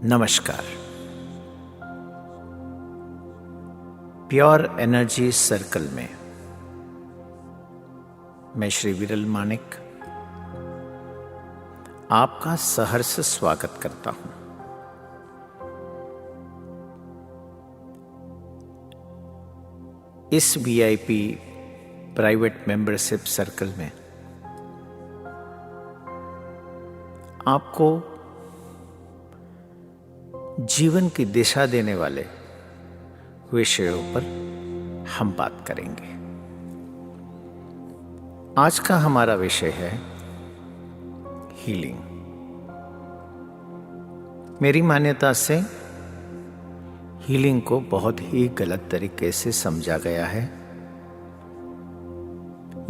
नमस्कार। Pure energy circle में मैं श्री विरल मानिक आपका सहर्ष स्वागत करता हूं। इस वीआईपी प्राइवेट मेंबरशिप सर्कल में आपको जीवन की दिशा देने वाले विषयों पर हम बात करेंगे। आज का हमारा विषय है हीलिंग। मेरी मान्यता से हीलिंग को बहुत ही गलत तरीके से समझा गया है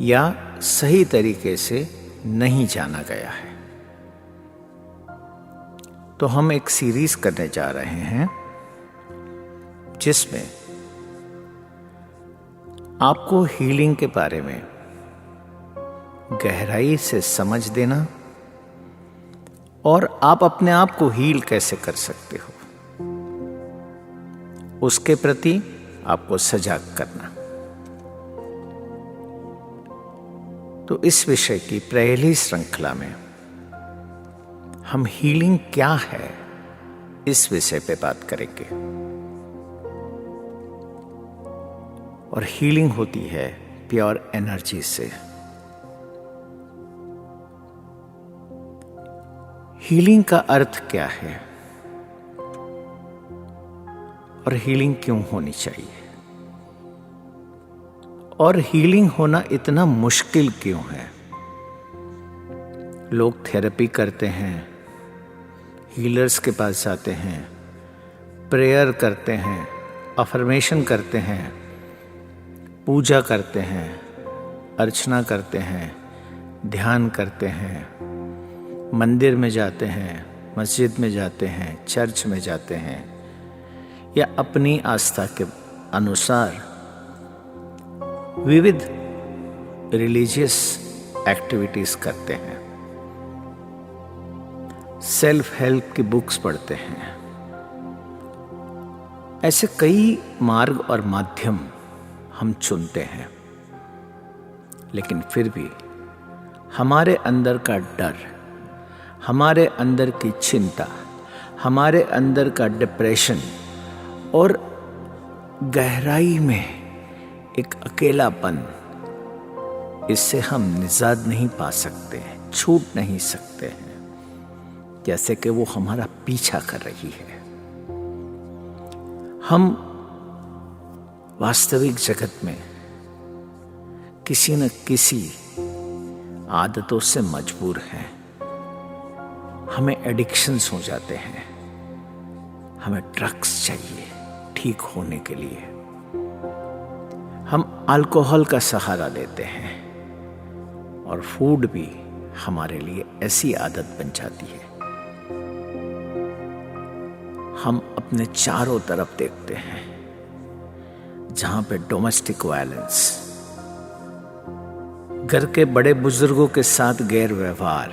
या सही तरीके से नहीं जाना गया है। तो हम एक सीरीज करने जा रहे हैं जिसमें आपको हीलिंग के बारे में गहराई से समझ देना और आप अपने आप को हील कैसे कर सकते हो उसके प्रति आपको सजग करना। तो इस विषय की पहली श्रृंखला में हम हीलिंग क्या है इस विषय पे बात करेंगे। और हीलिंग होती है प्योर एनर्जी से। हीलिंग का अर्थ क्या है और हीलिंग क्यों होनी चाहिए और हीलिंग होना इतना मुश्किल क्यों है। लोग थेरेपी करते हैं, हीलर्स के पास जाते हैं, प्रेयर करते हैं, अफर्मेशन करते हैं, पूजा करते हैं, अर्चना करते हैं, ध्यान करते हैं, मंदिर में जाते हैं, मस्जिद में जाते हैं, चर्च में जाते हैं या अपनी आस्था के अनुसार विविध रिलीजियस एक्टिविटीज करते हैं, सेल्फ हेल्प की बुक्स पढ़ते हैं। ऐसे कई मार्ग और माध्यम हम चुनते हैं, लेकिन फिर भी हमारे अंदर का डर, हमारे अंदर की चिंता, हमारे अंदर का डिप्रेशन और गहराई में एक अकेलापन, इससे हम निजात नहीं पा सकते हैं, छूट नहीं सकते हैं, जैसे कि वो हमारा पीछा कर रही है। हम वास्तविक जगत में किसी न किसी आदतों से मजबूर हैं। हमें एडिक्शंस हो जाते हैं, हमें ड्रग्स चाहिए ठीक होने के लिए, हम अल्कोहल का सहारा लेते हैं और फूड भी हमारे लिए ऐसी आदत बन जाती है। हम अपने चारों तरफ देखते हैं जहां पे डोमेस्टिक वायलेंस, घर के बड़े बुजुर्गों के साथ गैर व्यवहार,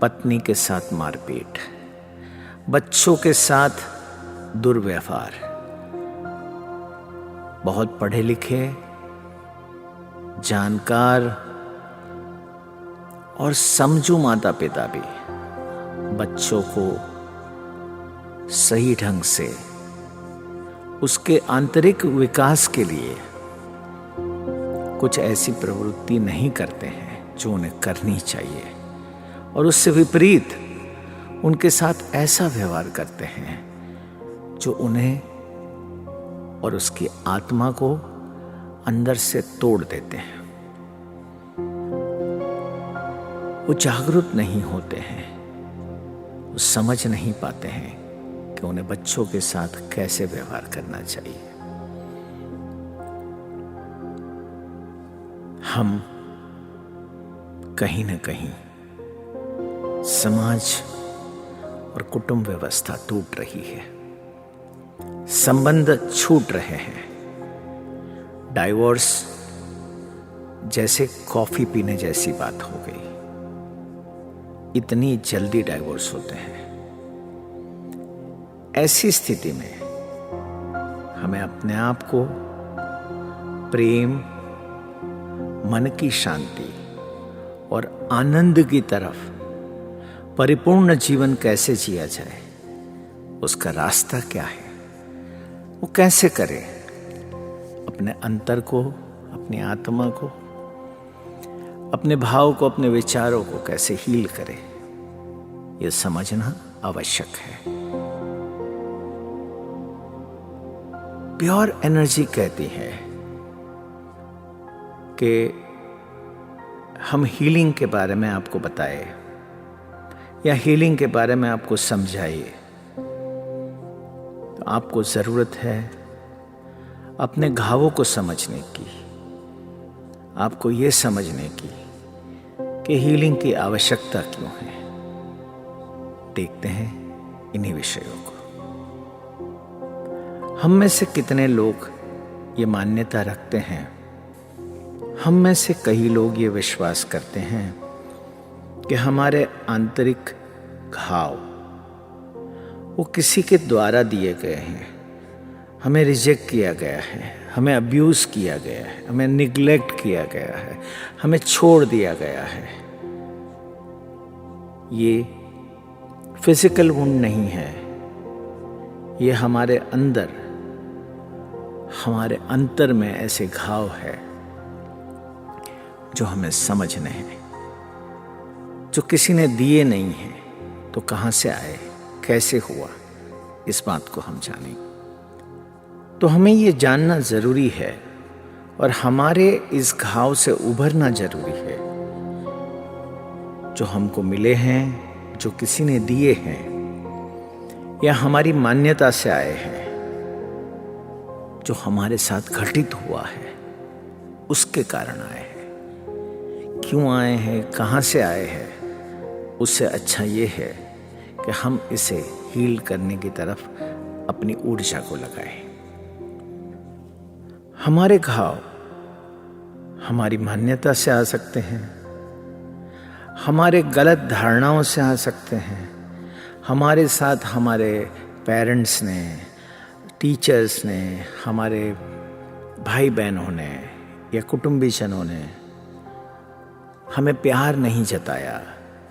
पत्नी के साथ मारपीट, बच्चों के साथ दुर्व्यवहार, बहुत पढ़े लिखे, जानकार और समझू माता पिता भी बच्चों को सही ढंग से उसके आंतरिक विकास के लिए कुछ ऐसी प्रवृत्ति नहीं करते हैं जो उन्हें करनी चाहिए, और उससे विपरीत उनके साथ ऐसा व्यवहार करते हैं जो उन्हें और उसकी आत्मा को अंदर से तोड़ देते हैं। वो जागरूक नहीं होते हैं, वो समझ नहीं पाते हैं कि उन्हें बच्चों के साथ कैसे व्यवहार करना चाहिए। हम कहीं न कहीं समाज और कुटुंब व्यवस्था टूट रही है, संबंध छूट रहे हैं। डाइवोर्स जैसे कॉफी पीने जैसी बात हो गई। इतनी जल्दी डाइवोर्स होते हैं। ऐसी स्थिति में हमें अपने आप को प्रेम, मन की शांति और आनंद की तरफ परिपूर्ण जीवन कैसे जिया जाए, उसका रास्ता क्या है, वो कैसे करें, अपने अंतर को, अपनी आत्मा को, अपने भाव को, अपने विचारों को कैसे हील करें, यह समझना आवश्यक है। प्योर एनर्जी कहती है कि हम हीलिंग के बारे में आपको बताए या हीलिंग के बारे में आपको समझाइए, तो आपको ज़रूरत है अपने घावों को समझने की, आपको ये समझने की कि हीलिंग की आवश्यकता क्यों है। देखते हैं इन्हीं विषयों को। हम में से कितने लोग ये मान्यता रखते हैं, हम में से कई लोग ये विश्वास करते हैं कि हमारे आंतरिक घाव वो किसी के द्वारा दिए गए हैं, हमें रिजेक्ट किया गया है, हमें अब्यूज़ किया गया है, हमें निग्लेक्ट किया गया है, हमें छोड़ दिया गया है। ये फिजिकल वुंड नहीं है, ये हमारे अंदर, हमारे अंतर में ऐसे घाव है जो हमें समझने हैं, जो किसी ने दिए नहीं हैं, तो कहाँ से आए, कैसे हुआ, इस बात को हम जानें। तो हमें ये जानना ज़रूरी है और हमारे इस घाव से उभरना ज़रूरी है। जो हमको मिले हैं, जो किसी ने दिए हैं या हमारी मान्यता से आए हैं, जो हमारे साथ घटित हुआ है, उसके कारण आए हैं। क्यों आए हैं, कहाँ से आए हैं, उससे अच्छा ये है कि हम इसे हील करने की तरफ अपनी ऊर्जा को लगाएं। हमारे घाव हमारी मान्यता से आ सकते हैं, हमारे गलत धारणाओं से आ सकते हैं, हमारे साथ हमारे पेरेंट्स ने, टीचर्स ने, हमारे भाई बहनों ने या कुटुंबीजनों ने हमें प्यार नहीं जताया,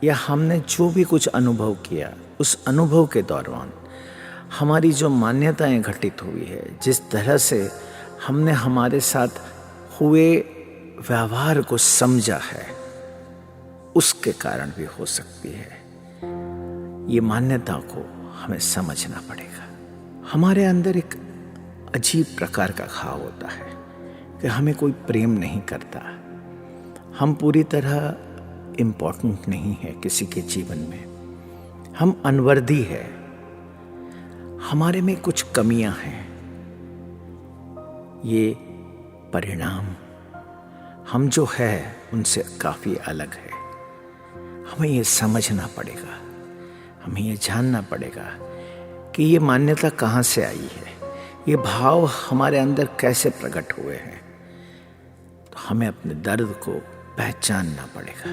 या हमने जो भी कुछ अनुभव किया, उस अनुभव के दौरान हमारी जो मान्यताएं घटित हुई है, जिस तरह से हमने हमारे साथ हुए व्यवहार को समझा है, उसके कारण भी हो सकती है। ये मान्यता को हमें समझना पड़ेगा। हमारे अंदर एक अजीब प्रकार का घाव होता है कि हमें कोई प्रेम नहीं करता, हम पूरी तरह इम्पोर्टेंट नहीं है किसी के जीवन में, हम अनवर्दी है, हमारे में कुछ कमियां हैं। ये परिणाम हम जो है उनसे काफ़ी अलग है। हमें ये समझना पड़ेगा, हमें ये जानना पड़ेगा कि ये मान्यता कहाँ से आई है, ये भाव हमारे अंदर कैसे प्रकट हुए हैं। तो हमें अपने दर्द को पहचानना पड़ेगा।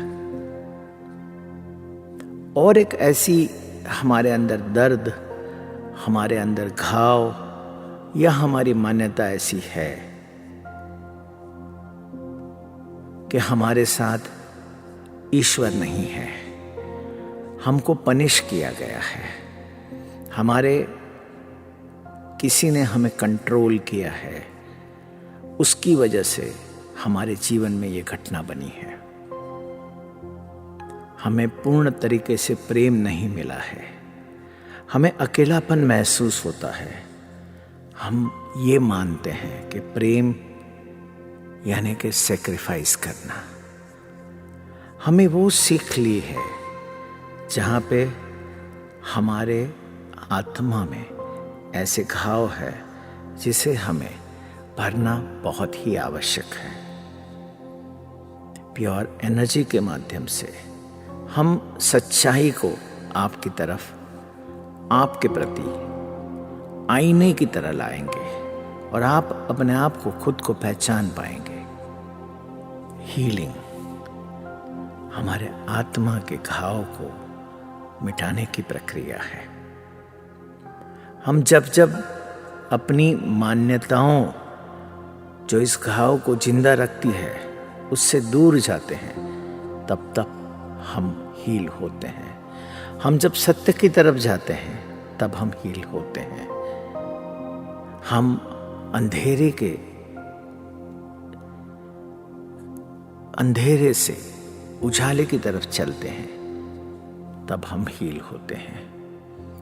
और एक ऐसी हमारे अंदर दर्द, हमारे अंदर घाव या हमारी मान्यता ऐसी है कि हमारे साथ ईश्वर नहीं है, हमको पनिश किया गया है, हमारे किसी ने हमें कंट्रोल किया है, उसकी वजह से हमारे जीवन में ये घटना बनी है। हमें पूर्ण तरीके से प्रेम नहीं मिला है, हमें अकेलापन महसूस होता है। हम ये मानते हैं कि प्रेम यानी कि सेक्रीफाइस करना। हमें वो सीख ली है जहाँ पे हमारे आत्मा में ऐसे घाव है जिसे हमें भरना बहुत ही आवश्यक है। प्योर एनर्जी के माध्यम से हम सच्चाई को आपकी तरफ, आपके प्रति आईने की तरह लाएंगे और आप अपने आप को खुद को पहचान पाएंगे। हीलिंग हमारे आत्मा के घाव को मिटाने की प्रक्रिया है। हम जब जब अपनी मान्यताओं जो इस घाव को जिंदा रखती है उससे दूर जाते हैं, तब तब हम हील होते हैं। हम जब सत्य की तरफ जाते हैं तब हम हील होते हैं। हम अंधेरे से उजाले की तरफ चलते हैं, तब हम हील होते हैं।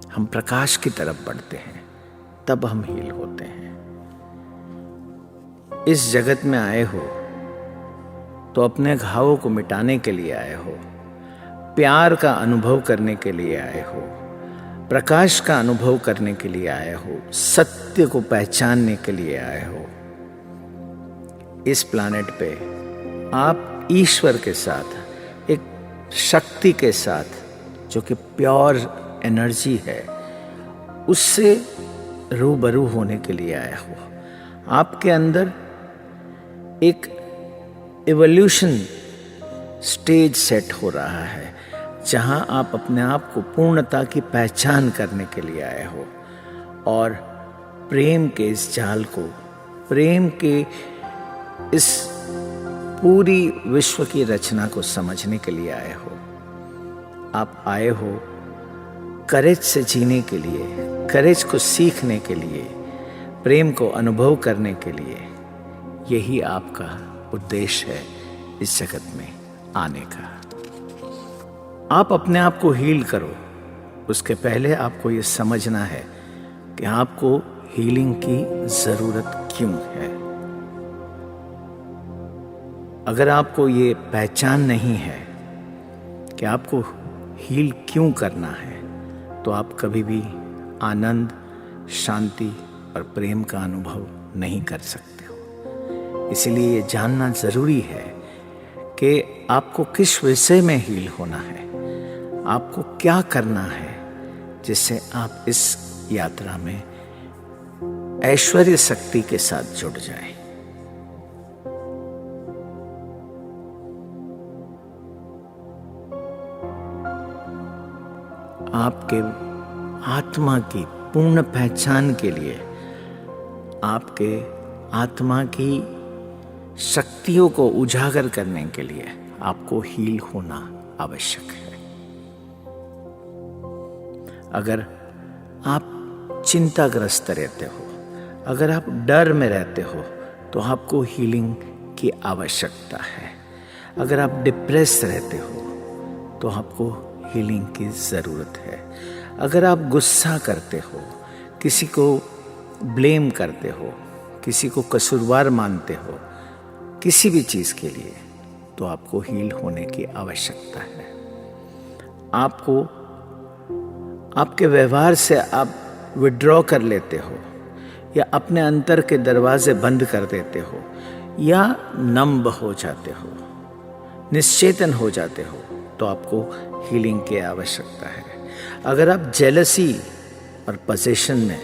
हम प्रकाश की तरफ बढ़ते हैं, तब हम हील होते हैं। इस जगत में आए हो तो अपने घावों को मिटाने के लिए आए हो, प्यार का अनुभव करने के लिए आए हो, प्रकाश का अनुभव करने के लिए आए हो, सत्य को पहचानने के लिए आए हो। इस प्लैनेट पे आप ईश्वर के साथ, एक शक्ति के साथ जो कि प्योर एनर्जी है, उससे रूबरू होने के लिए आए हो। आपके अंदर एक एवोल्यूशन स्टेज सेट हो रहा है जहां आप अपने आप को पूर्णता की पहचान करने के लिए आए हो और प्रेम के इस जाल को, प्रेम के इस पूरी विश्व की रचना को समझने के लिए आए हो। आप आए हो करेज से जीने के लिए, करेज को सीखने के लिए, प्रेम को अनुभव करने के लिए। यही आपका उद्देश्य है इस जगत में आने का। आप अपने आप को हील करो, उसके पहले आपको ये समझना है कि आपको हीलिंग की जरूरत क्यों है। अगर आपको ये पहचान नहीं है कि आपको हील क्यों करना है, तो आप कभी भी आनंद, शांति और प्रेम का अनुभव नहीं कर सकते हो। इसलिए ये जानना जरूरी है कि आपको किस विषय में हील होना है, आपको क्या करना है, जिससे आप इस यात्रा में ऐश्वर्य शक्ति के साथ जुड़ जाएं। आपके आत्मा की पूर्ण पहचान के लिए, आपके आत्मा की शक्तियों को उजागर करने के लिए आपको हील होना आवश्यक है। अगर आप चिंताग्रस्त रहते हो, अगर आप डर में रहते हो, तो आपको हीलिंग की आवश्यकता है। अगर आप डिप्रेस रहते हो तो आपको हीलिंग की ज़रूरत है। अगर आप गुस्सा करते हो, किसी को ब्लेम करते हो, किसी को कसूरवार मानते हो किसी भी चीज़ के लिए, तो आपको हील होने की आवश्यकता है। आपको आपके व्यवहार से आप विड्रॉ कर लेते हो या अपने अंतर के दरवाजे बंद कर देते हो या नम्ब हो जाते हो, निश्चेतन हो जाते हो, तो आपको हीलिंग की आवश्यकता है। अगर आप जेलसी और पोजेशन में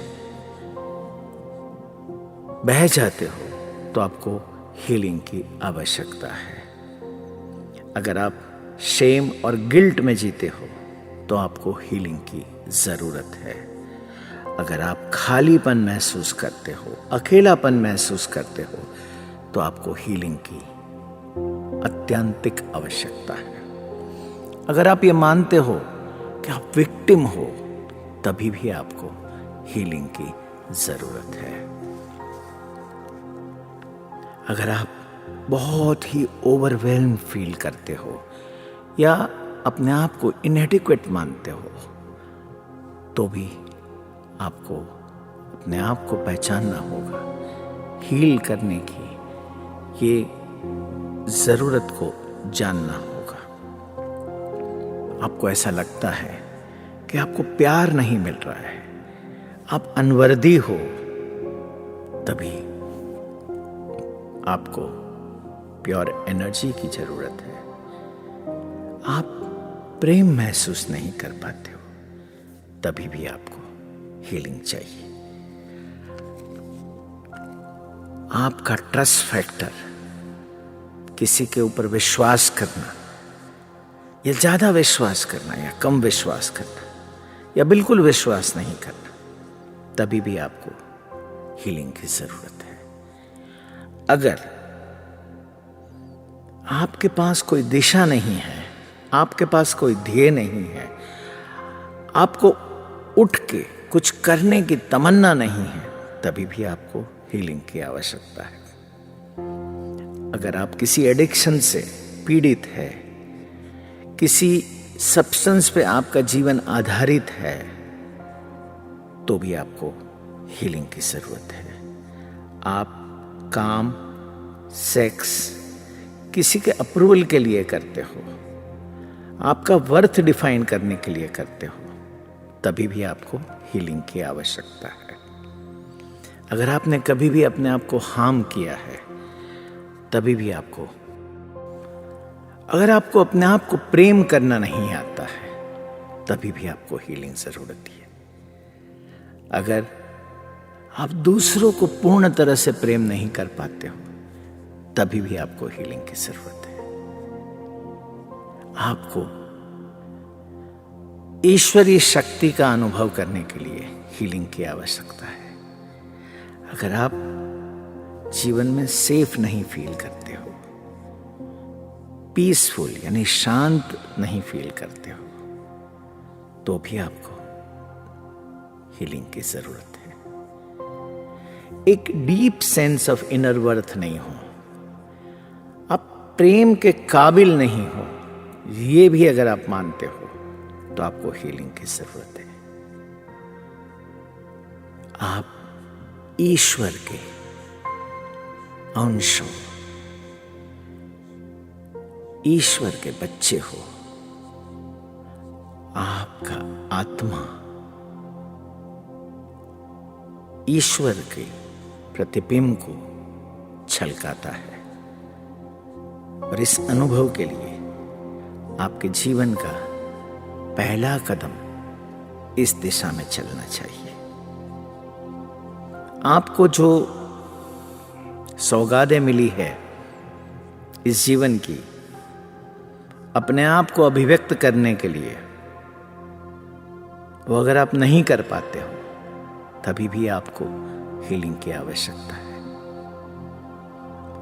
बह जाते हो तो आपको हीलिंग की आवश्यकता है। अगर आप शेम और गिल्ट में जीते हो तो आपको हीलिंग की ज़रूरत है। अगर आप खालीपन महसूस करते हो, अकेलापन महसूस करते हो, तो आपको हीलिंग की अत्यंतिक आवश्यकता है। अगर आप ये मानते हो कि आप विक्टिम हो, तभी भी आपको हीलिंग की ज़रूरत है। अगर आप बहुत ही ओवरवेल्म फील करते हो या अपने आप को इनएडिक्वेट मानते हो, तो भी आपको अपने आप को पहचानना होगा। हील करने की ये ज़रूरत को जानना होगा। आपको ऐसा लगता है कि आपको प्यार नहीं मिल रहा है, आप अनवर्दी हो, तभी आपको प्योर एनर्जी की जरूरत है। आप प्रेम महसूस नहीं कर पाते हो, तभी भी आपको हीलिंग चाहिए। आपका ट्रस्ट फैक्टर, किसी के ऊपर विश्वास करना या ज्यादा विश्वास करना या कम विश्वास करना या बिल्कुल विश्वास नहीं करना, तभी भी आपको हीलिंग की जरूरत है। अगर आपके पास कोई दिशा नहीं है, आपके पास कोई ध्येय नहीं है, आपको उठ के कुछ करने की तमन्ना नहीं है, तभी भी आपको हीलिंग की आवश्यकता है। अगर आप किसी एडिक्शन से पीड़ित है, किसी सब्सटेंस पे आपका जीवन आधारित है, तो भी आपको हीलिंग की जरूरत है। आप काम, सेक्स किसी के अप्रूवल के लिए करते हो, आपका वर्थ डिफाइन करने के लिए करते हो, तभी भी आपको हीलिंग की आवश्यकता है। अगर आपने कभी भी अपने आप को हार्म किया है, तभी भी आपको, अगर आपको अपने आप को प्रेम करना नहीं आता है, तभी भी आपको हीलिंग जरूरत है। अगर आप दूसरों को पूर्ण तरह से प्रेम नहीं कर पाते हो, तभी भी आपको हीलिंग की जरूरत है। आपको ईश्वरीय शक्ति का अनुभव करने के लिए हीलिंग की आवश्यकता है। अगर आप जीवन में सेफ नहीं फील करते हो, पीसफुल यानी शांत नहीं फील करते हो, तो भी आपको हीलिंग की जरूरत है। एक deep sense of inner worth नहीं हो, आप प्रेम के काबिल नहीं हो, ये भी अगर आप मानते हो, तो आपको हीलिंग की जरूरत है। आप ईश्वर के अंश हो, ईश्वर के बच्चे हो, आपका आत्मा ईश्वर के प्रतिबिंब को छलकाता है, और इस अनुभव के लिए आपके जीवन का पहला कदम इस दिशा में चलना चाहिए। आपको जो सौगातें मिली है इस जीवन की, अपने आप को अभिव्यक्त करने के लिए, वो अगर आप नहीं कर पाते हो, तभी भी आपको हीलिंग की आवश्यकता है।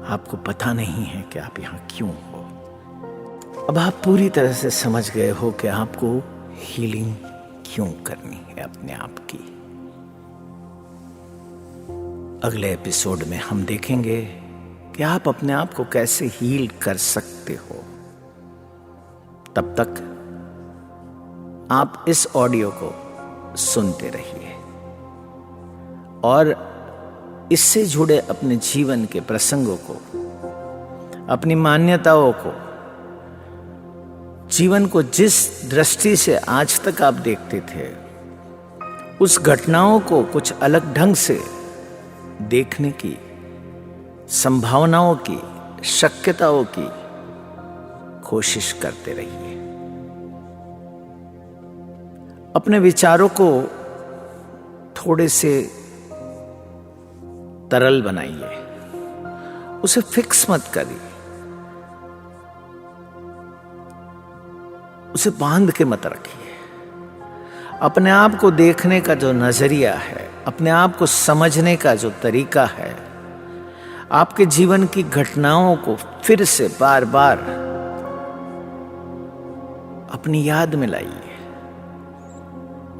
आपको पता नहीं है कि आप यहां क्यों हो। अब आप पूरी तरह से समझ गए हो कि आपको हीलिंग क्यों करनी है अपने आप की। अगले एपिसोड में हम देखेंगे कि आप अपने आप को कैसे हील कर सकते हो। तब तक आप इस ऑडियो को सुनते रहिए और इससे जुड़े अपने जीवन के प्रसंगों को, अपनी मान्यताओं को, जीवन को जिस दृष्टि से आज तक आप देखते थे, उस घटनाओं को कुछ अलग ढंग से देखने की, संभावनाओं की, शक्यताओं की कोशिश करते रहिए। अपने विचारों को थोड़े से तरल बनाइए, उसे फिक्स मत करिए, उसे बांध के मत रखिए। अपने आप को देखने का जो नजरिया है, अपने आप को समझने का जो तरीका है, आपके जीवन की घटनाओं को फिर से बार बार अपनी याद में लाइए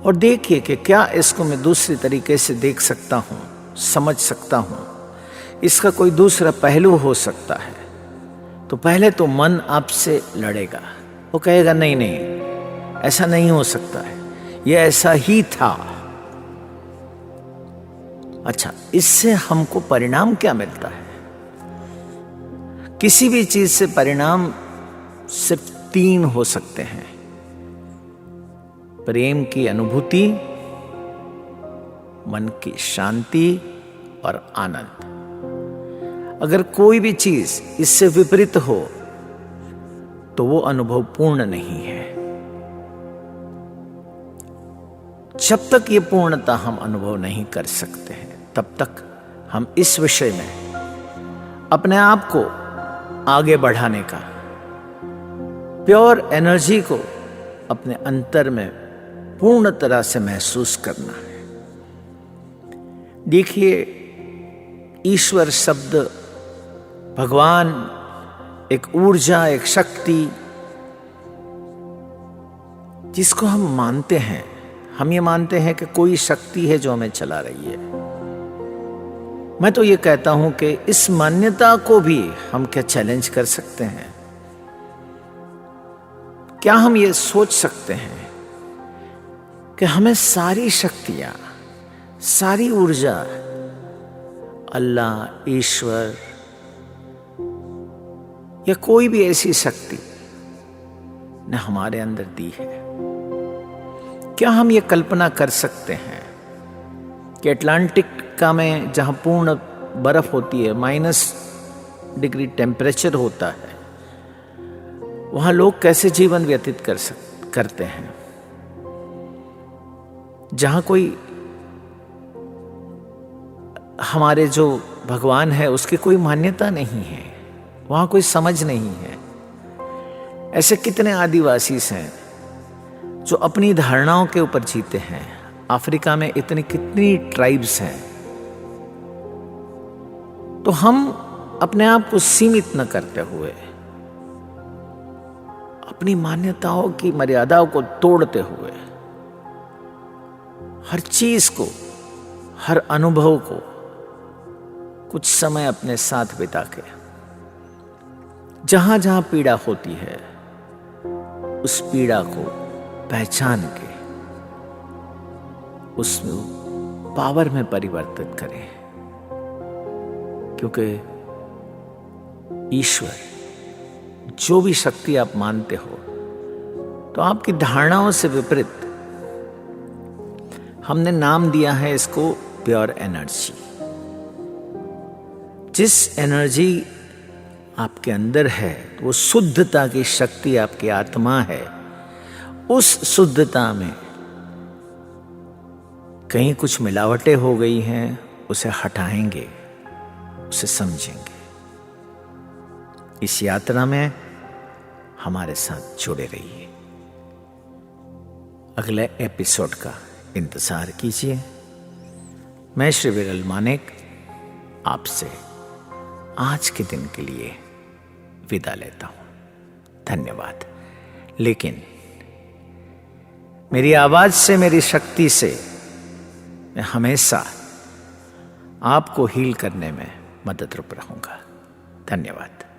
और देखिए कि क्या इसको मैं दूसरी तरीके से देख सकता हूं, समझ सकता हूं, इसका कोई दूसरा पहलू हो सकता है। तो पहले तो मन आपसे लड़ेगा, वो कहेगा नहीं नहीं, ऐसा नहीं हो सकता है, ये ऐसा ही था। अच्छा, इससे हमको परिणाम क्या मिलता है? किसी भी चीज से परिणाम सिर्फ 3 हो सकते हैं: प्रेम की अनुभूति, मन की शांति और आनंद। अगर कोई भी चीज इससे विपरीत हो तो वो अनुभव पूर्ण नहीं है। जब तक ये पूर्णता हम अनुभव नहीं कर सकते हैं, तब तक हम इस विषय में अपने आप को आगे बढ़ाने का, प्योर एनर्जी को अपने अंतर में पूर्ण तरह से महसूस करना है, देखिए, ईश्वर शब्द, भगवान एक ऊर्जा, एक शक्ति जिसको हम मानते हैं। हम ये मानते हैं कि कोई शक्ति है जो हमें चला रही है। मैं तो ये कहता हूं कि इस मान्यता को भी हम क्या चैलेंज कर सकते हैं? क्या हम ये सोच सकते हैं कि हमें सारी शक्तियां, सारी ऊर्जा अल्लाह, ईश्वर या कोई भी ऐसी शक्ति ने हमारे अंदर दी है? क्या हम ये कल्पना कर सकते हैं कि अटलांटिका में जहां पूर्ण बर्फ होती है, -डिग्री टेम्परेचर होता है, वहां लोग कैसे जीवन व्यतीत करते हैं? जहां कोई हमारे जो भगवान है उसकी कोई मान्यता नहीं है, वहां कोई समझ नहीं है। ऐसे कितने आदिवासी हैं जो अपनी धारणाओं के ऊपर जीते हैं। अफ्रीका में कितनी ट्राइब्स हैं। तो हम अपने आप को सीमित न करते हुए, अपनी मान्यताओं की मर्यादाओं को तोड़ते हुए, हर चीज को, हर अनुभव को कुछ समय अपने साथ बिता के, जहां जहां पीड़ा होती है उस पीड़ा को पहचान के उसमें पावर में परिवर्तित करें। क्योंकि ईश्वर, जो भी शक्ति आप मानते हो, तो आपकी धारणाओं से विपरीत हमने नाम दिया है इसको प्योर एनर्जी। जिस एनर्जी आपके अंदर है, वो शुद्धता की शक्ति आपकी आत्मा है। उस शुद्धता में कहीं कुछ मिलावटें हो गई हैं, उसे हटाएंगे, उसे समझेंगे। इस यात्रा में हमारे साथ जुड़े रहिए। अगले एपिसोड का इंतजार कीजिए। मैं श्री विरल मानिक आपसे आज के दिन के लिए विदा लेता हूं। धन्यवाद। लेकिन मेरी आवाज से, मेरी शक्ति से मैं हमेशा आपको हील करने में मददरूप रहूंगा। धन्यवाद।